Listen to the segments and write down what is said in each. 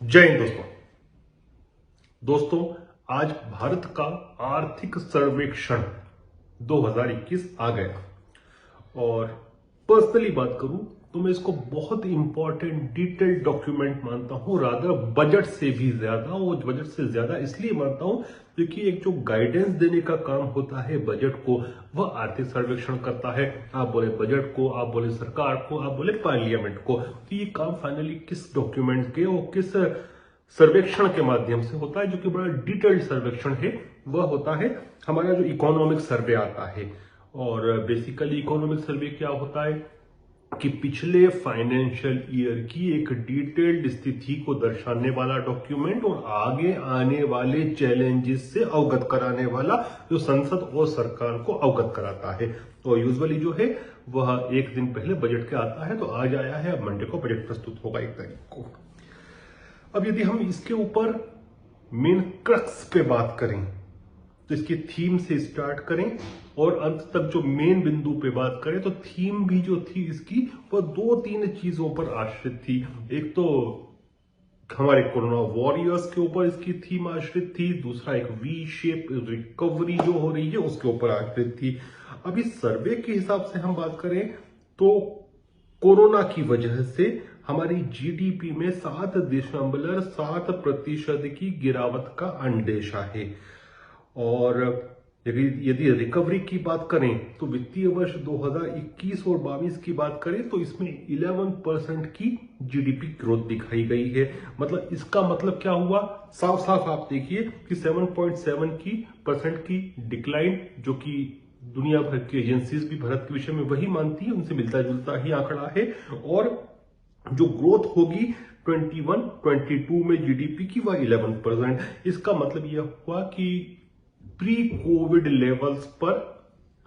जय हिंद दोस्तों। आज भारत का आर्थिक सर्वेक्षण 2021 आ गया और पर्सनली बात करूं तो मैं इसको बहुत इंपॉर्टेंट डिटेल्ड डॉक्यूमेंट मानता हूं। रादर बजट से भी ज्यादा, वो बजट से ज्यादा इसलिए मानता हूं क्योंकि एक जो गाइडेंस देने का काम होता है बजट को, वह आर्थिक सर्वेक्षण करता है। आप बोले बजट को, आप बोले सरकार को, आप बोले पार्लियामेंट को, तो ये काम फाइनली किस डॉक्यूमेंट के और किस सर्वेक्षण के माध्यम से होता है, जो कि बड़ा डिटेल्ड सर्वेक्षण है। वह होता है हमारा जो इकोनॉमिक सर्वे आता है। और बेसिकली इकोनॉमिक सर्वे क्या होता है कि पिछले फाइनेंशियल ईयर की एक डिटेल्ड स्थिति को दर्शाने वाला डॉक्यूमेंट और आगे आने वाले चैलेंजेस से अवगत कराने वाला, जो संसद और सरकार को अवगत कराता है। तो यूजुअली जो है वह एक दिन पहले बजट के आता है। तो आज आया है, अब मंडे को बजट प्रस्तुत होगा 1 तारीख को। अब यदि हम इसके ऊपर मेन क्रक्स पे बात करें तो इसकी थीम से स्टार्ट करें और अंत तक जो मेन बिंदु पे बात करें, तो थीम भी जो थी इसकी वह 2-3 चीजों पर आश्रित थी। एक तो हमारे कोरोना वॉरियर्स के ऊपर इसकी थीम आश्रित थी, दूसरा एक वी शेप रिकवरी जो हो रही है उसके ऊपर आश्रित थी। अब इस सर्वे के हिसाब से हम बात करें तो कोरोना की वजह से हमारी जीडीपी में 7.7% की गिरावट का अंदेशा है। और यदि रिकवरी की बात करें तो वित्तीय वर्ष 2021 और 22 की बात करें तो इसमें 11% की जीडीपी ग्रोथ दिखाई गई है। मतलब इसका मतलब क्या हुआ, साफ साफ आप देखिए कि 7.7% की डिक्लाइन, जो कि दुनिया भर की एजेंसीज भी भारत के विषय में वही मानती है, उनसे मिलता जुलता ही आंकड़ा है। और जो ग्रोथ होगी 21-22 में जीडीपी की वह 11%। इसका मतलब यह हुआ कि प्री कोविड लेवल्स पर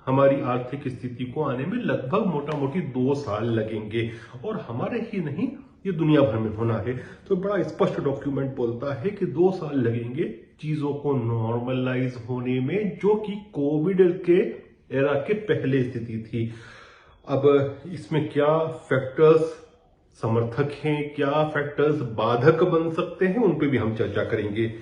हमारी आर्थिक स्थिति को आने में लगभग मोटा मोटी 2 साल लगेंगे। और हमारे ही नहीं, ये दुनिया भर में होना है। तो बड़ा स्पष्ट डॉक्यूमेंट बोलता है कि 2 साल लगेंगे चीजों को नॉर्मलाइज होने में, जो कि कोविड के एरा के पहले स्थिति थी। अब इसमें क्या फैक्टर्स समर्थक हैं, क्या फैक्टर्स बाधक बन सकते हैं, उन पे भी हम चर्चा करेंगे।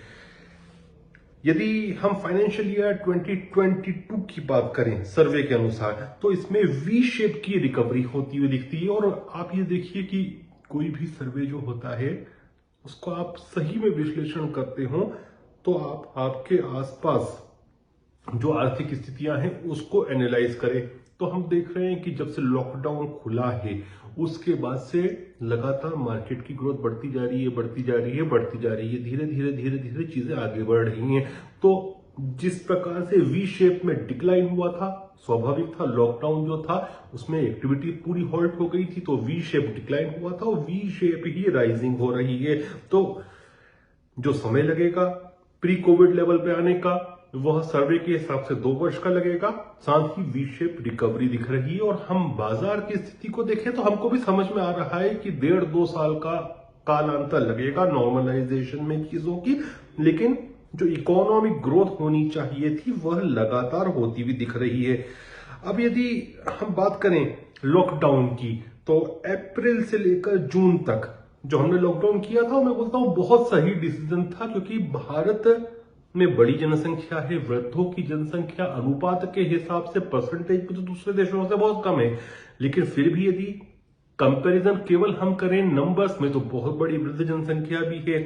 यदि हम फाइनेंशियल ईयर 2022 की बात करें सर्वे के अनुसार, तो इसमें वी शेप की रिकवरी होती हुई दिखती है। और आप ये देखिए कि कोई भी सर्वे जो होता है उसको आप सही में विश्लेषण करते हो तो आप आपके आसपास जो आर्थिक स्थितियां हैं उसको एनालाइज करें। तो हम देख रहे हैं कि जब से लॉकडाउन खुला है उसके बाद से लगातार मार्केट की ग्रोथ बढ़ती जा रही है, बढ़ती जा रही है, बढ़ती जा रही है। धीरे धीरे धीरे धीरे चीजें आगे बढ़ रही हैं। तो जिस प्रकार से वी शेप में डिक्लाइन हुआ था, स्वाभाविक था, लॉकडाउन जो था उसमें एक्टिविटी पूरी हॉल्ट हो गई थी, तो वी शेप डिक्लाइन हुआ था और वी शेप ही राइजिंग हो रही है। तो जो समय लगेगा प्री कोविड लेवल पे आने का, वह सर्वे के हिसाब से 2 वर्ष का लगेगा। साथ ही वी शेप रिकवरी दिख रही है। और हम बाजार की स्थिति को देखें तो हमको भी समझ में आ रहा है कि 1.5-2 साल का कालांतर लगेगा नॉर्मलाइजेशन में चीजों की। लेकिन जो इकोनॉमिक ग्रोथ होनी चाहिए थी वह लगातार होती हुई दिख रही है। अब यदि हम बात करें लॉकडाउन की, तो अप्रैल से लेकर जून तक जो हमने लॉकडाउन किया था, मैं बोलता हूं बहुत सही डिसीजन था। क्योंकि भारत में बड़ी जनसंख्या है, वृद्धों की जनसंख्या अनुपात के हिसाब से परसेंटेज पे तो दूसरे देशों से बहुत कम है, लेकिन फिर भी यदि कंपैरिजन केवल हम करें नंबर्स में तो बहुत बड़ी वृद्ध जनसंख्या भी है,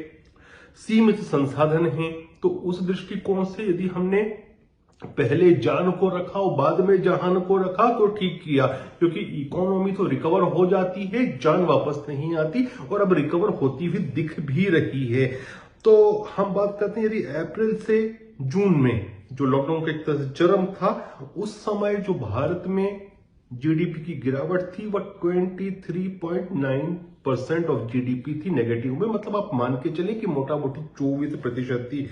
सीमित संसाधन है। तो उस दृष्टिकोण से यदि हमने पहले जान को रखा और बाद में जहान को रखा तो ठीक किया। क्योंकि इकोनॉमी तो रिकवर हो जाती है, जान वापस नहीं आती, और अब रिकवर होती हुई दिख भी रही है। तो हम बात करते हैं यदि अप्रैल से जून में जो लॉकडाउन का एक तरह से चरम था, उस समय जो भारत में जीडीपी की गिरावट थी वह 23.9% ऑफ जीडीपी थी नेगेटिव में। मतलब आप मान के चले कि मोटा मोटी 24% थी।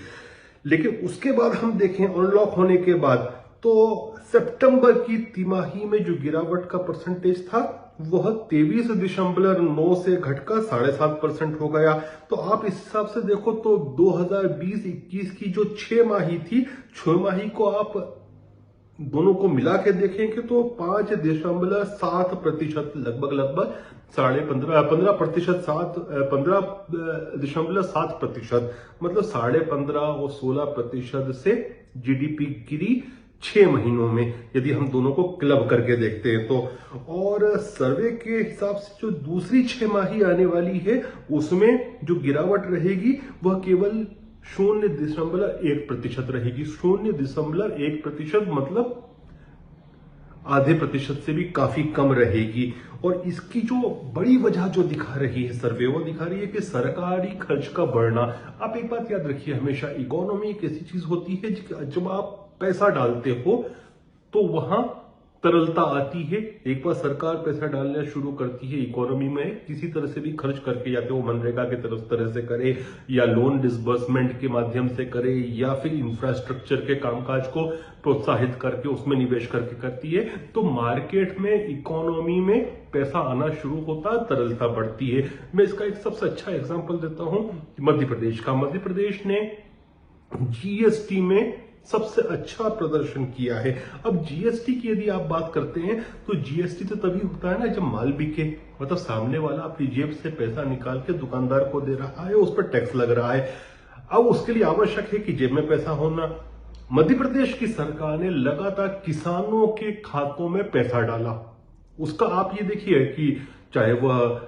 लेकिन उसके बाद हम देखें अनलॉक होने के बाद, तो सितंबर की तिमाही में जो गिरावट का परसेंटेज था वह 23.9 से घटकर 7.5% हो गया। तो आप इस हिसाब से देखो तो 2020-21 की जो 6 माही थी, 6 माही को आप दोनों को मिला के देखेंगे तो 5.7% लगभग 15.7%, मतलब 15.5 और 16% से जीडीपी गिरी 6 महीनों में, यदि हम दोनों को क्लब करके देखते हैं तो। और सर्वे के हिसाब से जो दूसरी 6 माही आने वाली है उसमें जो गिरावट रहेगी वह केवल 0.1% रहेगी। 0.1% मतलब आधे प्रतिशत से भी काफी कम रहेगी। और इसकी जो बड़ी वजह जो दिखा रही है सर्वे, वो दिखा रही है कि सरकारी खर्च का बढ़ना। आप एक बात याद रखिए, हमेशा इकोनॉमी एक ऐसी चीज होती है जब आप पैसा डालते हो तो वहां तरलता आती है। एक बार सरकार पैसा डालना शुरू करती है इकोनॉमी में, किसी तरह से भी खर्च करके, या तो वो मनरेगा के तरह से करे, या लोन डिसबर्समेंट के माध्यम से करे, या फिर इंफ्रास्ट्रक्चर के कामकाज को प्रोत्साहित करके उसमें निवेश करके करती है, तो मार्केट में, इकोनॉमी में पैसा आना शुरू होता है, तरलता बढ़ती है। मैं इसका एक सबसे अच्छा एग्जाम्पल देता हूं मध्य प्रदेश का। मध्य प्रदेश ने जीएसटी में सबसे अच्छा प्रदर्शन किया है। अब जीएसटी की यदि आप बात करते हैं तो जीएसटी तो तभी होता है ना जब माल बिके, मतलब सामने वाला अपनी जेब से पैसा निकाल के दुकानदार को दे रहा है, उस पर टैक्स लग रहा है। अब उसके लिए आवश्यक है कि जेब में पैसा होना। मध्य प्रदेश की सरकार ने लगातार किसानों के खातों में पैसा डाला। उसका आप ये देखिए कि चाहे वह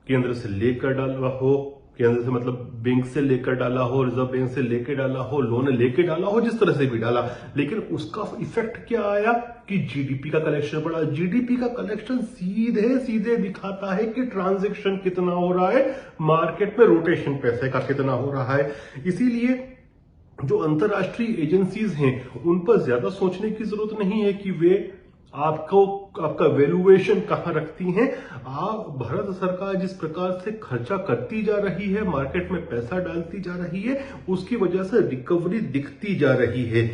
केंद्र से लेकर डाला हो, केंद्र से मतलब बैंक से लेकर डाला हो, रिजर्व बैंक से लेकर डाला हो, लोन लेकर डाला हो, जिस तरह से भी डाला, लेकिन उसका इफेक्ट क्या आया कि जीडीपी का कलेक्शन बढ़ा। जीडीपी का कलेक्शन सीधे सीधे दिखाता है कि ट्रांजैक्शन कितना हो रहा है, मार्केट में रोटेशन पैसे का कितना हो रहा है। इसीलिए जो अंतरराष्ट्रीय एजेंसीज हैं उन पर ज्यादा सोचने की जरूरत नहीं है कि वे आपका वैल्यूएशन कहां रखती हैं। भारत सरकार जिस प्रकार से खर्चा करती जा रही है, मार्केट में पैसा डालती जा रही है, उसकी वजह से रिकवरी दिखती जा रही है।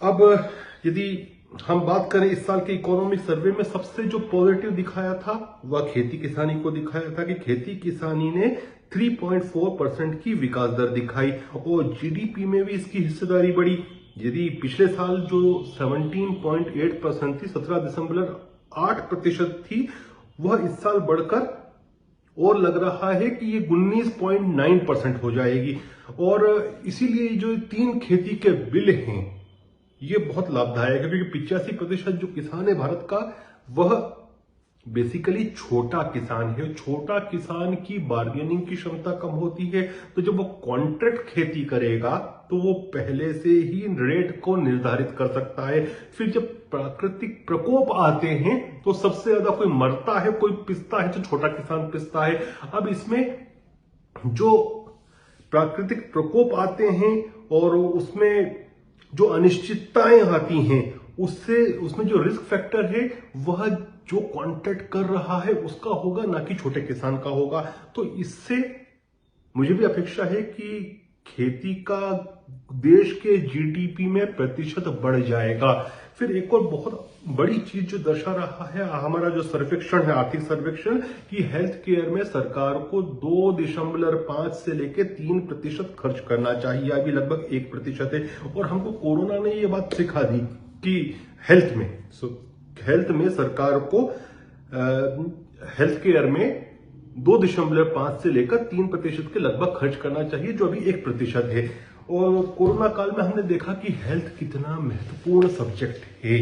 अब यदि हम बात करें इस साल के इकोनॉमिक सर्वे में सबसे जो पॉजिटिव दिखाया था वह खेती किसानी को दिखाया था कि खेती किसानी ने 3.4% की विकास दर दिखाई और जीडीपी में भी इसकी हिस्सेदारी बढ़ी। यदि पिछले साल जो 17.8% थी, 17.8% थी, वह इस साल बढ़कर और लग रहा है कि ये 19.9% हो जाएगी। और इसीलिए जो 3 खेती के बिल हैं ये बहुत लाभदायक है, क्योंकि 85% जो किसान है भारत का वह बेसिकली छोटा किसान है। छोटा किसान की बार्गेनिंग की क्षमता कम होती है, तो जब वो कॉन्ट्रैक्ट खेती करेगा तो वो पहले से ही रेट को निर्धारित कर सकता है। फिर जब प्राकृतिक प्रकोप आते हैं तो सबसे ज्यादा कोई मरता है, कोई पिसता है, तो छोटा किसान पिसता है। अब इसमें जो प्राकृतिक प्रकोप आते हैं और उसमें जो अनिश्चितताएं आती हैं, उसमें जो रिस्क फैक्टर है वह जो कॉन्ट्रैक्ट कर रहा है उसका होगा, ना कि छोटे किसान का होगा। तो इससे मुझे भी अपेक्षा है कि खेती का देश के जीडीपी में प्रतिशत बढ़ जाएगा। फिर एक और बहुत बड़ी चीज जो दर्शा रहा है हमारा जो सर्वेक्षण है, आर्थिक सर्वेक्षण, कि हेल्थ केयर में सरकार को 2.5 से लेकर 3% खर्च करना चाहिए। अभी लगभग 1% है। और हमको कोरोना ने ये बात सिखा दी कि हेल्थ में सरकार को हेल्थ केयर में 2.5 से लेकर 3% के लगभग खर्च करना चाहिए, जो अभी 1% है। और कोरोना काल में हमने देखा कि हेल्थ कितना महत्वपूर्ण सब्जेक्ट है।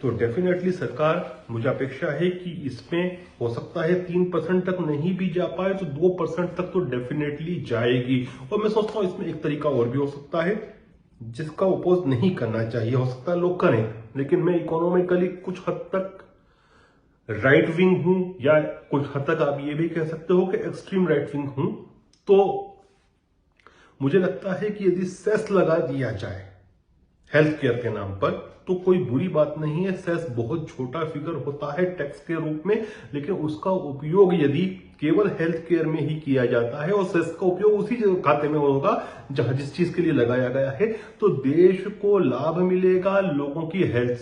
तो डेफिनेटली सरकार, मुझे अपेक्षा है कि इसमें हो सकता है 3% तक नहीं भी जा पाए तो 2% तक तो डेफिनेटली जाएगी। और मैं सोचता हूं इसमें एक तरीका और भी हो सकता है जिसका अपोज नहीं करना चाहिए। हो सकता है लोग करें, लेकिन मैं इकोनॉमिकली कुछ हद तक राइट विंग हूं, या कुछ हद तक आप ये भी कह सकते हो कि एक्सट्रीम राइट विंग हूं। तो मुझे लगता है कि यदि सेस लगा दिया जाए हेल्थ केयर के नाम पर तो कोई बुरी बात नहीं है। सेस बहुत छोटा फिगर होता है टैक्स के रूप में, लेकिन उसका उपयोग यदि केवल हेल्थ केयर में ही किया जाता है और सेस का उपयोग उसी खाते में होगा जहां जिस चीज के लिए लगाया गया है, तो देश को लाभ मिलेगा, लोगों की हेल्थ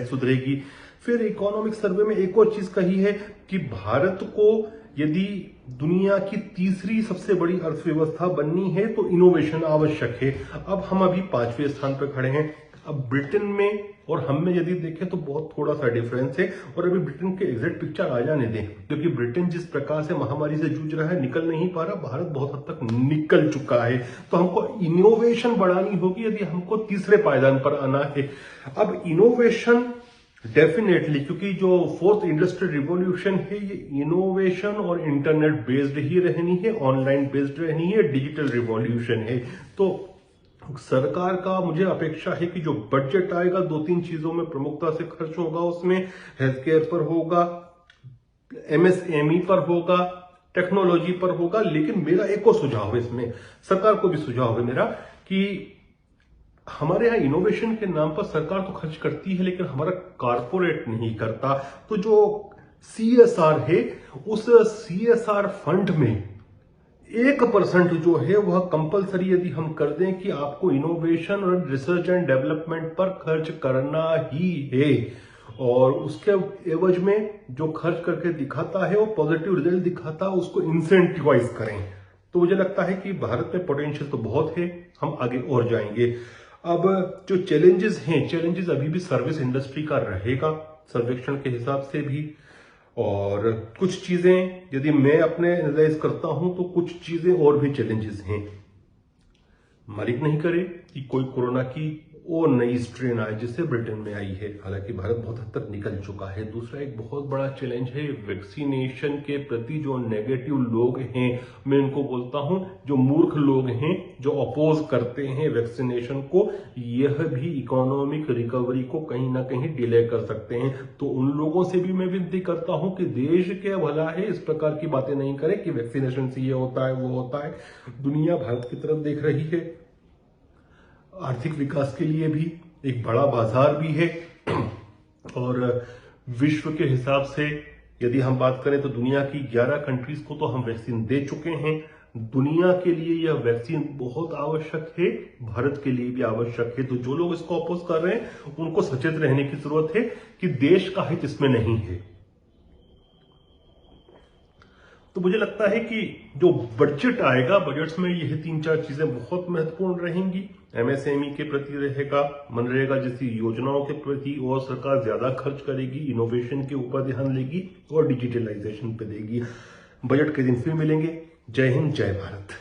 सुधरेगी। फिर इकोनॉमिक सर्वे में एक और चीज कही है कि भारत को यदि दुनिया की तीसरी सबसे बड़ी अर्थव्यवस्था बननी है तो इनोवेशन आवश्यक है। अब हम अभी 5वें स्थान पर खड़े हैं। अब ब्रिटेन में और हम में यदि देखें तो बहुत थोड़ा सा डिफरेंस है, और अभी ब्रिटेन के एग्जैक्ट पिक्चर आ जाने दें, क्योंकि ब्रिटेन जिस प्रकार से महामारी से जूझ रहा है, निकल नहीं पा रहा, भारत बहुत हद तक निकल चुका है। तो हमको इनोवेशन बढ़ानी होगी यदि हमको तीसरे पायदान पर आना है। अब इनोवेशन डेफिनेटली, क्योंकि जो फोर्थ इंडस्ट्रियल रिवॉल्यूशन है ये इनोवेशन और इंटरनेट बेस्ड ही रहनी है, ऑनलाइन बेस्ड रहनी है, डिजिटल रिवॉल्यूशन है। तो सरकार का मुझे अपेक्षा है कि जो बजट आएगा 2-3 चीजों में प्रमुखता से खर्च होगा, उसमें हेल्थ केयर पर होगा, एमएसएमई पर होगा, टेक्नोलॉजी पर होगा। लेकिन मेरा एक और सुझाव है इसमें, सरकार को भी सुझाव है मेरा, कि हमारे यहाँ इनोवेशन के नाम पर सरकार तो खर्च करती है लेकिन हमारा कारपोरेट नहीं करता। तो जो सीएसआर है, उस सीएसआर फंड में 1% जो है वह कंपलसरी यदि हम कर दें कि आपको इनोवेशन और रिसर्च एंड डेवलपमेंट पर खर्च करना ही है, और उसके एवज में जो खर्च करके दिखाता है वो पॉजिटिव रिजल्ट दिखाता है, उसको इंसेंटिवाइज करें, तो मुझे लगता है कि भारत में पोटेंशियल तो बहुत है, हम आगे और जाएंगे। अब जो चैलेंजेस हैं, चैलेंजेस अभी भी सर्विस इंडस्ट्री का रहेगा सर्वेक्षण के हिसाब से भी, और कुछ चीजें यदि मैं अपने एनालाइज करता हूं तो कुछ चीजें और भी चैलेंजेस हैं। मालिक नहीं करे कि कोई कोरोना की और नई स्ट्रेन आए जिससे ब्रिटेन में आई है, हालांकि भारत बहुत हद तक निकल चुका है। दूसरा एक बहुत बड़ा चैलेंज है वैक्सीनेशन के प्रति जो नेगेटिव लोग हैं, मैं उनको बोलता हूं जो मूर्ख लोग हैं, जो अपोज करते हैं वैक्सीनेशन को, यह भी इकोनॉमिक रिकवरी को कहीं ना कहीं डिले कर सकते हैं। तो उन लोगों से भी मैं विनती करता हूं कि देश के भला है, इस प्रकार की बातें नहीं करें कि वैक्सीनेशन से ये होता है वो होता है। दुनिया भारत की तरफ देख रही है, आर्थिक विकास के लिए भी एक बड़ा बाजार भी है, और विश्व के हिसाब से यदि हम बात करें तो दुनिया की 11 कंट्रीज को तो हम वैक्सीन दे चुके हैं। दुनिया के लिए यह वैक्सीन बहुत आवश्यक है, भारत के लिए भी आवश्यक है। तो जो लोग इसको अपोज कर रहे हैं उनको सचेत रहने की जरूरत है कि देश का हित इसमें नहीं है। तो मुझे लगता है कि जो बजट आएगा, बजट्स में यह 3-4 चीजें बहुत महत्वपूर्ण रहेंगी। एमएसएमई के प्रति रहेगा, मनरेगा जैसी योजनाओं के प्रति, और सरकार ज्यादा खर्च करेगी, इनोवेशन के ऊपर ध्यान लेगी और डिजिटलाइजेशन पे देगी। बजट के दिन फिर मिलेंगे। जय हिंद, जय भारत।